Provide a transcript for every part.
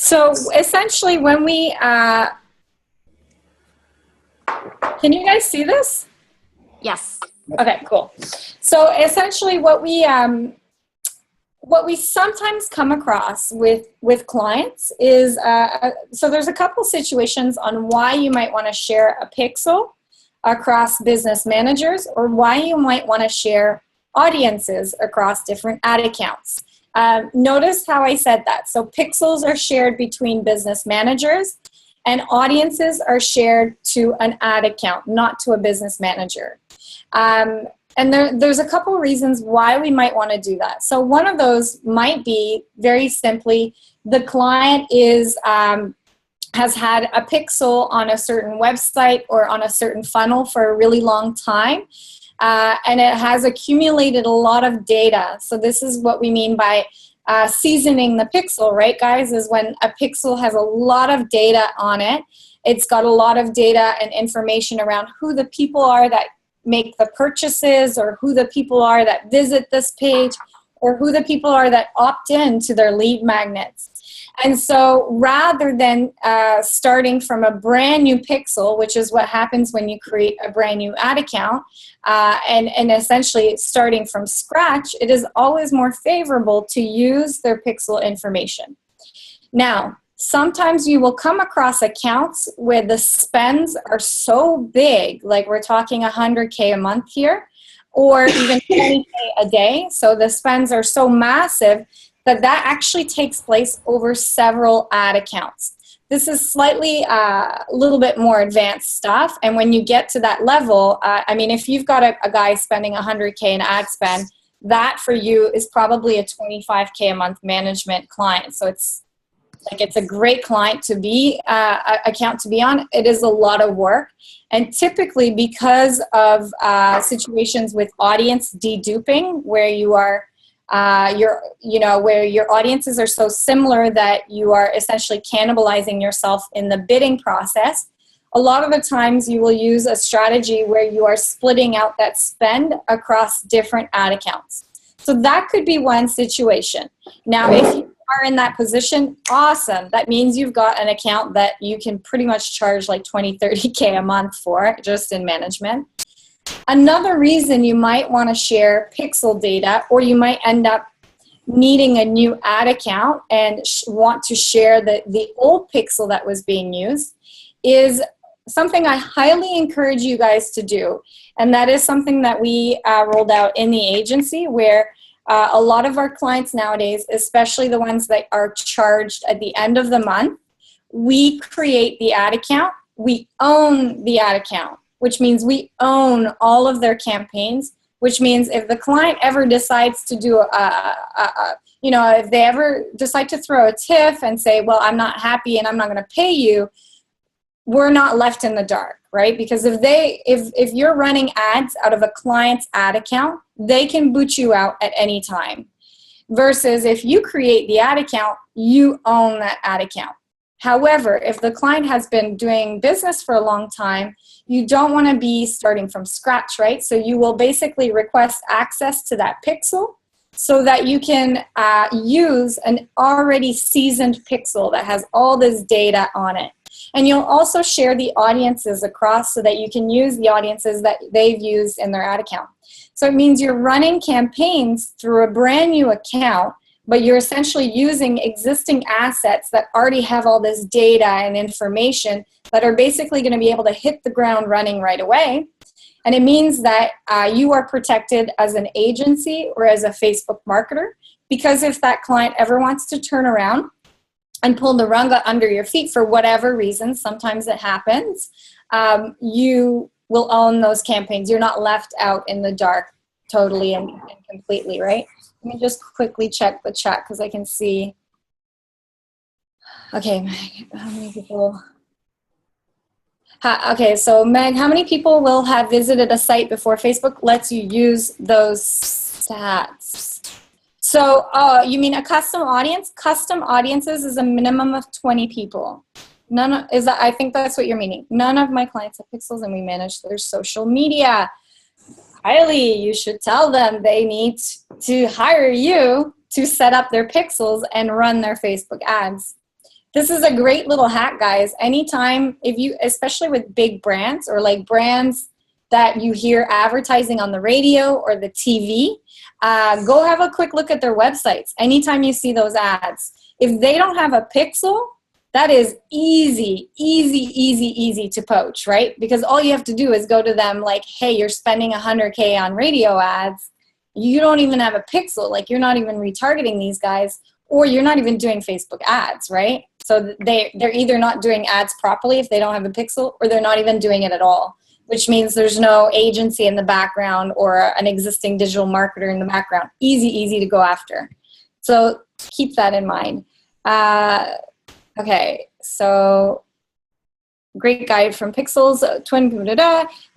So essentially when we, can you guys see this? Yes. Okay, cool. So essentially what we sometimes come across with clients is, so there's a couple situations on why you might want to share a pixel across business managers, or why you might want to share audiences across different ad accounts. Notice how I said that. So pixels are shared between business managers, and audiences are shared to an ad account, not to a business manager. And there's a couple reasons why we might want to do that. So one of those might be, very simply, the client is has had a pixel on a certain website or on a certain funnel for a really long time, and it has accumulated a lot of data. So this is what we mean by seasoning the pixel, right, guys, is when a pixel has a lot of data on it. It's got a lot of data and information around who the people are that make the purchases, or who the people are that visit this page, or who the people are that opt in to their lead magnets. And so rather than starting from a brand new pixel, which is what happens when you create a brand new ad account, and essentially starting from scratch, it is always more favorable to use their pixel information. Now, sometimes you will come across accounts where the spends are so big, like we're talking 100K a month here, or even 20K a day. So the spends are so massive that actually takes place over several ad accounts. This is slightly a little bit more advanced stuff. And when you get to that level, I mean, if you've got a guy spending 100K in ad spend, that for you is probably a 25K a month management client. So it's a great client to be, account to be on. It is a lot of work. And typically because of situations with audience deduping, where you are, where your audiences are so similar that you are essentially cannibalizing yourself in the bidding process, a lot of the times you will use a strategy where you are splitting out that spend across different ad accounts. So that could be one situation. Now, if you are in that position, awesome. That means you've got an account that you can pretty much charge like 20, 30K a month for, just in management. Another reason you might want to share pixel data, or you might end up needing a new ad account and want to share the old pixel that was being used, is something I highly encourage you guys to do. And that is something that we rolled out in the agency, where a lot of our clients nowadays, especially the ones that are charged at the end of the month, we create the ad account. We own the ad account, which means we own all of their campaigns, which means if the client ever decides to do if they ever decide to throw a tiff and say, well, I'm not happy and I'm not going to pay you, we're not left in the dark, right? Because if you're running ads out of a client's ad account, they can boot you out at any time. Versus if you create the ad account, you own that ad account. However, if the client has been doing business for a long time, you don't want to be starting from scratch, right? So you will basically request access to that pixel so that you can use an already seasoned pixel that has all this data on it. And you'll also share the audiences across so that you can use the audiences that they've used in their ad account. So it means you're running campaigns through a brand new account, but you're essentially using existing assets that already have all this data and information that are basically going to be able to hit the ground running right away. And it means that you are protected as an agency or as a Facebook marketer, because if that client ever wants to turn around and pull the rug under your feet for whatever reason, sometimes it happens, you will own those campaigns. You're not left out in the dark totally and completely, right? Let me just quickly check the chat because I can see. Okay, Meg, how many people? Okay, so Meg, how many people will have visited a site before Facebook lets you use those stats? So you mean a custom audience? Custom audiences is a minimum of 20 people. I think that's what you're meaning. None of my clients have pixels and we manage their social media. Kylie, you should tell them they need to hire you to set up their pixels and run their Facebook ads. This is a great little hack, guys. Anytime, if you, especially with big brands or like brands that you hear advertising on the radio or the TV, go have a quick look at their websites. Anytime you see those ads, if they don't have a pixel, that is easy to poach, right? Because all you have to do is go to them like, hey, you're spending 100K on radio ads. You don't even have a pixel. Like, you're not even retargeting these guys, or you're not even doing Facebook ads, right? So they're either not doing ads properly if they don't have a pixel, or they're not even doing it at all, which means there's no agency in the background or an existing digital marketer in the background. Easy to go after. So keep that in mind. Okay, so great guide from Pixels, twin,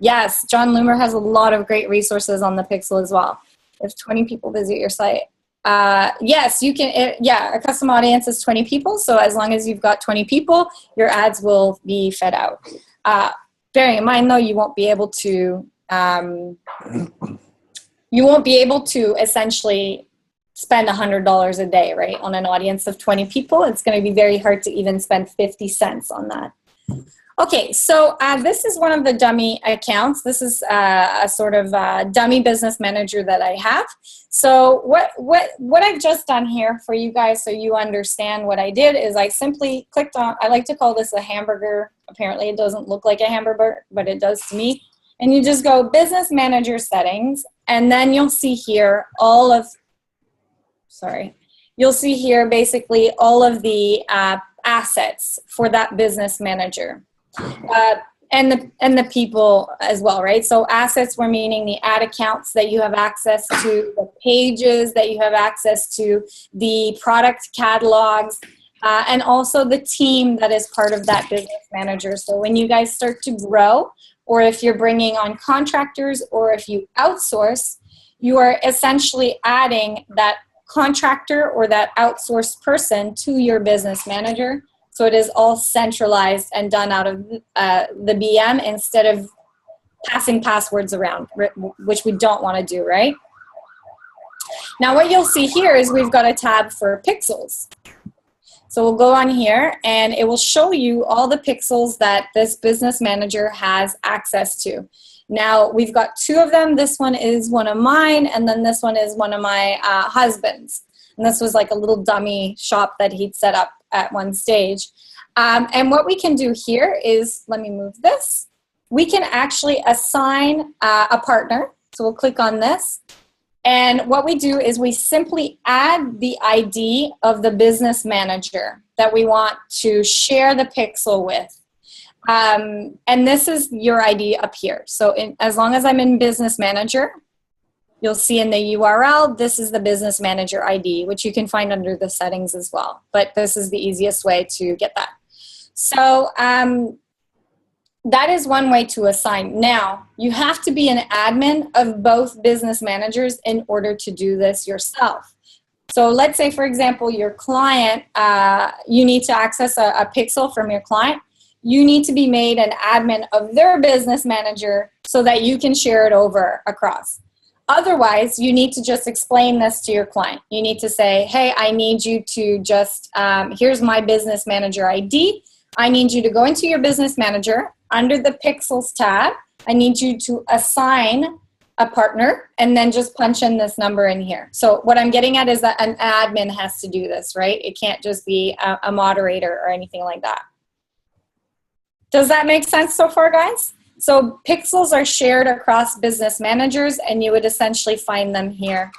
yes, John Loomer has a lot of great resources on the Pixel as well. If 20 people visit your site. Yes, you can, yeah, a custom audience is 20 people, so as long as you've got 20 people, your ads will be fed out. Bearing in mind though, you won't be able to essentially spend $100 a day, right, on an audience of 20 people. It's going to be very hard to even spend 50 cents on that. Okay, so this is one of the dummy accounts. This is a sort of dummy business manager that I have. So what I've just done here for you guys, so you understand what I did, is I simply clicked on, I like to call this a hamburger. Apparently it doesn't look like a hamburger, but it does to me. And you just go business manager settings, and then you'll see here all of, you'll see here basically all of the assets for that business manager. And the people as well, right? So assets, we're meaning the ad accounts that you have access to, the pages that you have access to, the product catalogs, and also the team that is part of that business manager. So when you guys start to grow, or if you're bringing on contractors, or if you outsource, you are essentially adding that contractor or that outsourced person to your business manager. So it is all centralized and done out of the BM instead of passing passwords around, which we don't want to do, right? Now what you'll see here is we've got a tab for pixels. So we'll go on here and it will show you all the pixels that this business manager has access to. Now we've got two of them. This one is one of mine, and then this one is one of my husband's. And this was like a little dummy shop that he'd set up at one stage. And what we can do here is, let me move this. We can actually assign a partner. So we'll click on this. And what we do is we simply add the ID of the business manager that we want to share the pixel with. And this is your ID up here. So as long as I'm in business manager, you'll see in the URL, this is the business manager ID, which you can find under the settings as well. But this is the easiest way to get that. So that is one way to assign. Now, you have to be an admin of both business managers in order to do this yourself. So let's say, for example, your client, you need to access a pixel from your client. You need to be made an admin of their business manager so that you can share it over across. Otherwise, you need to just explain this to your client. You need to say, hey, I need you to just, here's my business manager ID. I need you to go into your business manager. Under the Pixels tab, I need you to assign a partner and then just punch in this number in here. So what I'm getting at is that an admin has to do this, right? It can't just be a moderator or anything like that. Does that make sense so far, guys? So pixels are shared across business managers, and you would essentially find them here.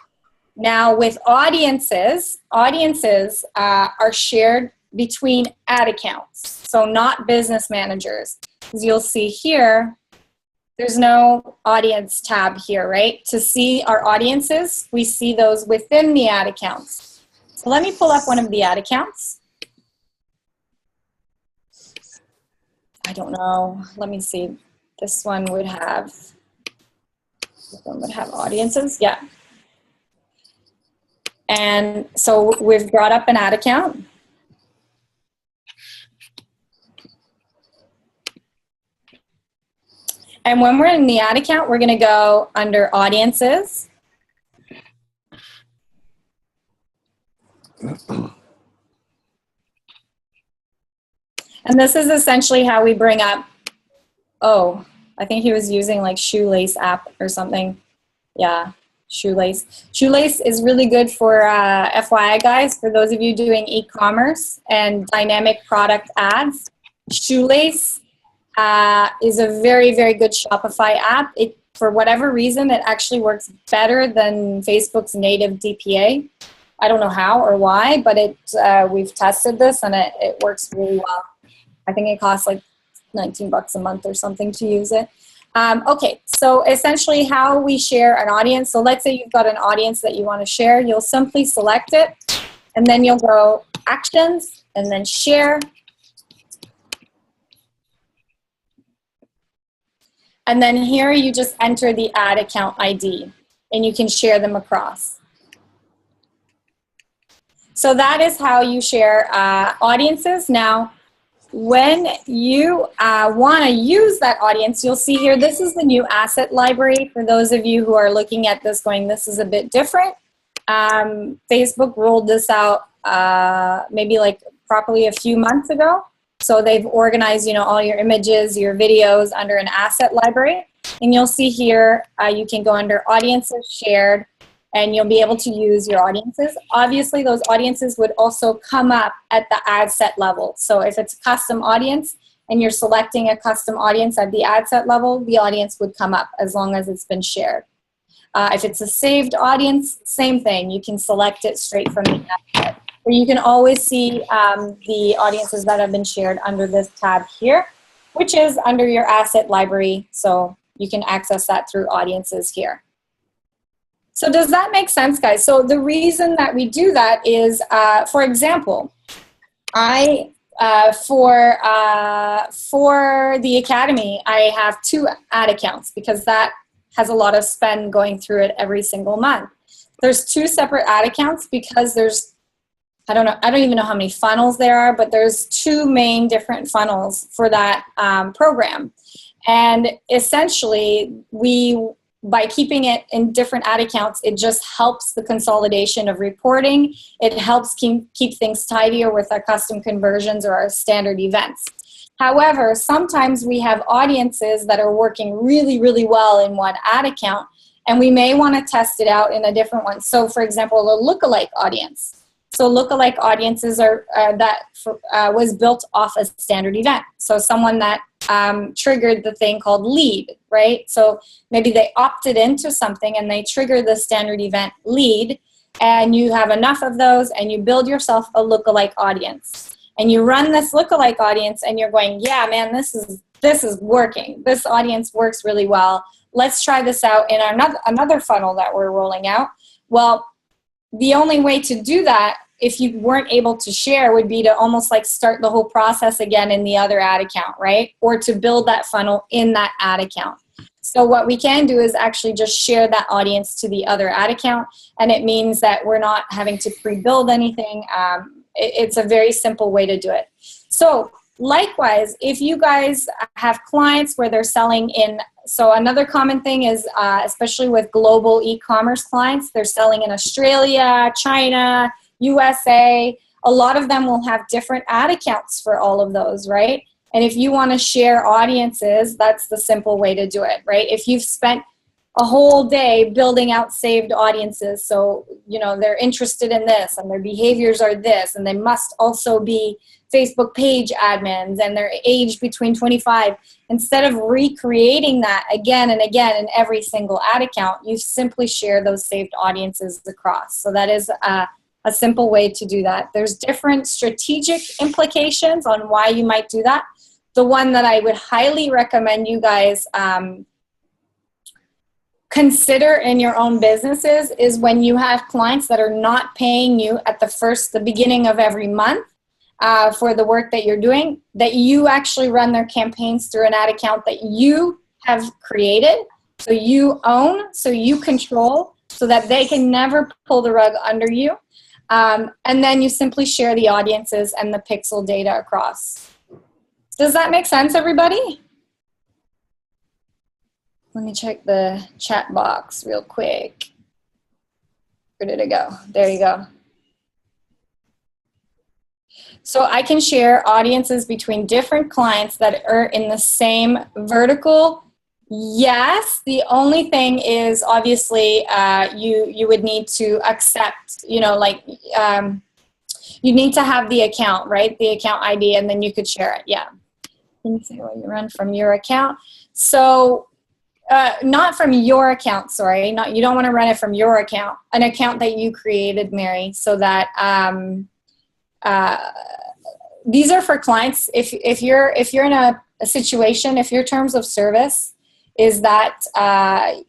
Now with audiences are shared between ad accounts, so not business managers. As you'll see here, there's no audience tab here, right? To see our audiences, we see those within the ad accounts. So let me pull up one of the ad accounts. I don't know, let me see. This one would have audiences, yeah. And so we've brought up an ad account. And when we're in the ad account, we're gonna go under audiences. And this is essentially how we bring up, oh, I think he was using like Shoelace app or something. Yeah, Shoelace. Shoelace is really good for FYI guys, for those of you doing e-commerce and dynamic product ads. Shoelace is a very, very good Shopify app. It, for whatever reason, it actually works better than Facebook's native DPA. I don't know how or why, but we've tested this and it works really well. I think it costs like 19 bucks a month or something to use it. Okay, so essentially how we share an audience. So let's say you've got an audience that you want to share. You'll simply select it, and then you'll go actions, and then share. And then here you just enter the ad account ID, and you can share them across. So that is how you share audiences. Now, when you want to use that audience, you'll see here, this is the new asset library. For those of you who are looking at this going, this is a bit different. Facebook rolled this out maybe like probably a few months ago. So they've organized, you know, all your images, your videos under an asset library. And you'll see here, you can go under audiences shared, and you'll be able to use your audiences. Obviously, those audiences would also come up at the ad set level. So if it's a custom audience and you're selecting a custom audience at the ad set level, the audience would come up as long as it's been shared. If it's a saved audience, same thing. You can select it straight from the ad set. Or you can always see the audiences that have been shared under this tab here, which is under your asset library. So you can access that through audiences here. So does that make sense, guys? So the reason that we do that is, for example, for the Academy, I have 2 ad accounts because that has a lot of spend going through it every single month. There's 2 separate ad accounts because there's, I don't even know how many funnels there are, but there's 2 main different funnels for that program. And essentially, by keeping it in different ad accounts, it just helps the consolidation of reporting. It helps keep things tidier with our custom conversions or our standard events. However, sometimes we have audiences that are working really, really well in one ad account, and we may want to test it out in a different one. So for example, a lookalike audience. So lookalike audiences was built off a standard event. So someone that triggered the thing called lead, right? So maybe they opted into something and they trigger the standard event lead, and you have enough of those and you build yourself a lookalike audience. And you run this lookalike audience and you're going, yeah, man, this is working. This audience works really well. Let's try this out in another funnel that we're rolling out. Well, the only way to do that, if you weren't able to share, would be to almost like start the whole process again in the other ad account, right? Or to build that funnel in that ad account. So what we can do is actually just share that audience to the other ad account, and it means that we're not having to pre-build anything. It's a very simple way to do it. So likewise, if you guys have clients where they're selling in, so another common thing is, especially with global e-commerce clients, they're selling in Australia, China, USA. A lot of them will have different ad accounts for all of those, right? And if you want to share audiences, that's the simple way to do it, right? If you've spent a whole day building out saved audiences, so you know they're interested in this and their behaviors are this, and they must also be Facebook page admins and they're aged between 25. Instead of recreating that again and again in every single ad account, you simply share those saved audiences across. So that is a simple way to do that. There's different strategic implications on why you might do that. The one that I would highly recommend you guys consider in your own businesses is when you have clients that are not paying you at the beginning of every month for the work that you're doing, that you actually run their campaigns through an ad account that you have created, so you own, so you control, so that they can never pull the rug under you. And then you simply share the audiences and the pixel data across. Does that make sense, everybody? Let me check the chat box real quick. Where did it go? There you go. So I can share audiences between different clients that are in the same vertical. Yes, the only thing is obviously you would need to accept, you need to have the account, right? The account ID, and then you could share it. Yeah. Can you say what you run from your account? So not from your account, sorry. Not, you don't want to run it from your account, an account that you created, Mary, so that these are for clients. If you're in a situation, if your terms of service is that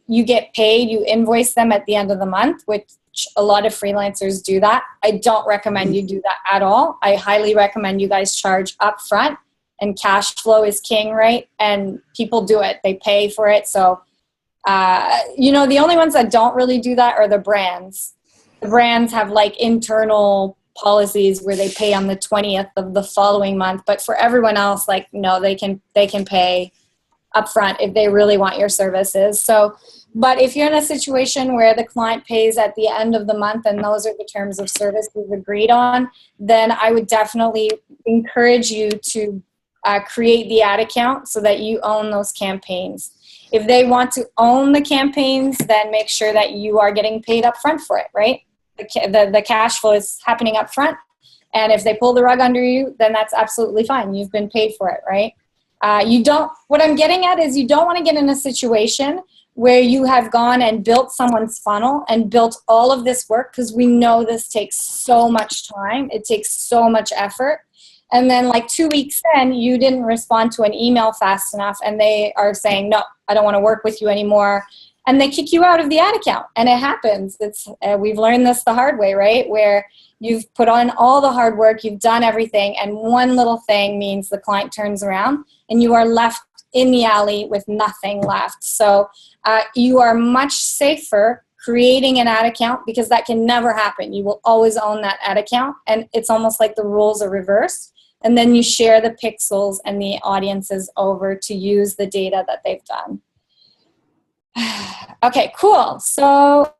you get paid, you invoice them at the end of the month, which a lot of freelancers do that. I don't recommend you do that at all. I highly recommend you guys charge upfront, and cash flow is king, right? And people do it. They pay for it. So, the only ones that don't really do that are the brands. The brands have like internal policies where they pay on the 20th of the following month. But for everyone else, like, no, they can pay upfront if they really want your services. So, but if you're in a situation where the client pays at the end of the month and those are the terms of service we've agreed on, then I would definitely encourage you to create the ad account so that you own those campaigns. If they want to own the campaigns, then make sure that you are getting paid up front for it, right? The cash flow is happening up front. And if they pull the rug under you, then that's absolutely fine. You've been paid for it, right? What I'm getting at is you don't want to get in a situation where you have gone and built someone's funnel and built all of this work, because we know this takes so much time. It takes so much effort. And then like 2 weeks in, you didn't respond to an email fast enough and they are saying, no, I don't want to work with you anymore. And they kick you out of the ad account. And it happens. We've learned this the hard way, right? Where you've put on all the hard work, you've done everything, and one little thing means the client turns around and you are left in the alley with nothing left. So you are much safer creating an ad account, because that can never happen. You will always own that ad account, and it's almost like the roles are reversed. And then you share the pixels and the audiences over to use the data that they've done. Okay, cool. So